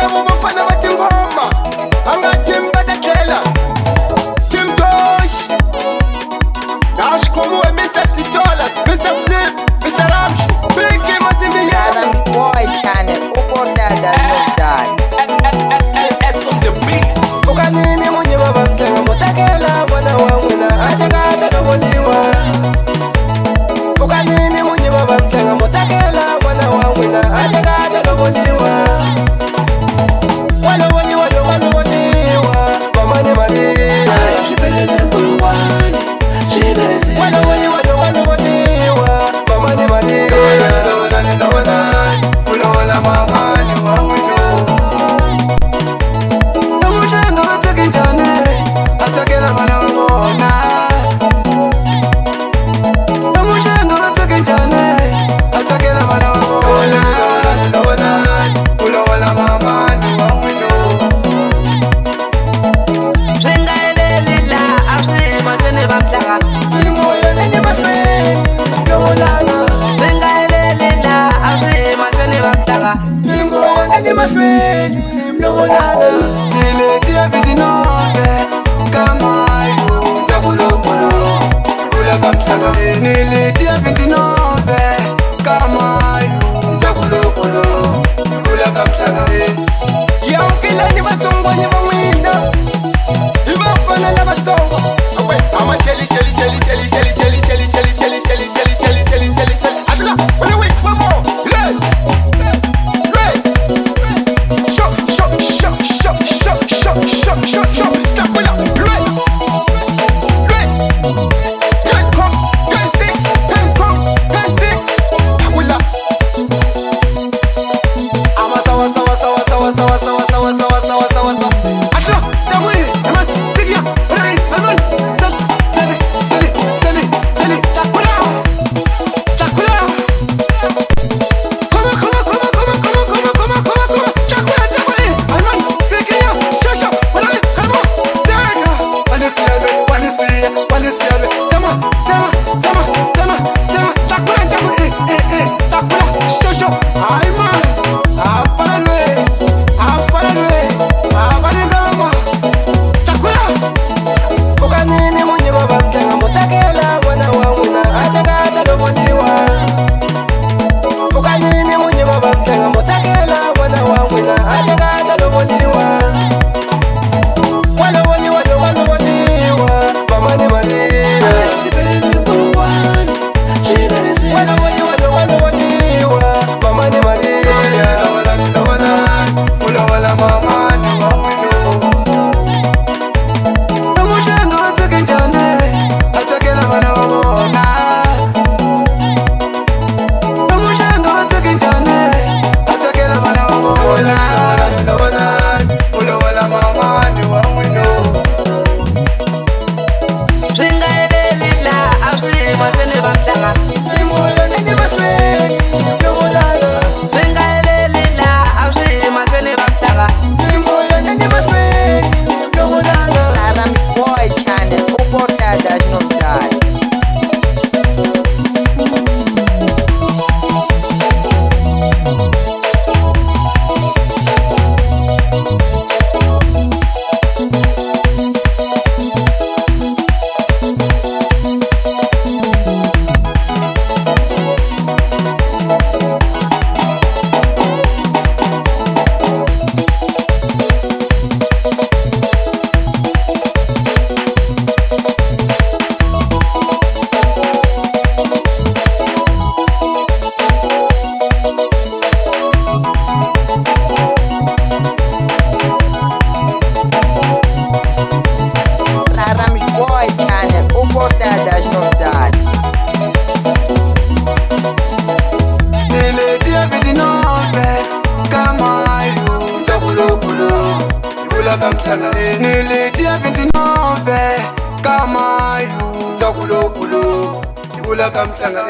labo bafana bathi ngoma angathi mbadadlela Tim Tosh Ashkomu Mr. Titolas Mr. Flip Mr. Ramsh Pinky Masimia Adam Boy Channel ukudada nodada Ukanini mwenye baba mtanga mutakela mwana wangu na atakata kaboliwa Ukanini mwenye baba mtanga mutakela mwana wangu na atakata kaboliwa Walo waliwa Mamani Maria Shibele Bulwani Shibele Walo waliwa Mamani Maria Ulola mamani wangu Niletia vitinove kama yu Zakulukulu Ula kamtanga Niletia vitinove kama yu Zakulukulu Ula kamtanga Yankila ni batongo ni bamwinda Ibafana na batongo Ama cheli cheli cheli cheli cheli cheli cheli cheli cheli cheli cheli cheli cheli cheli cheli Adula, wait, wait, one more Nilitia 29 kama yu Zakulukulu Yula kamtanga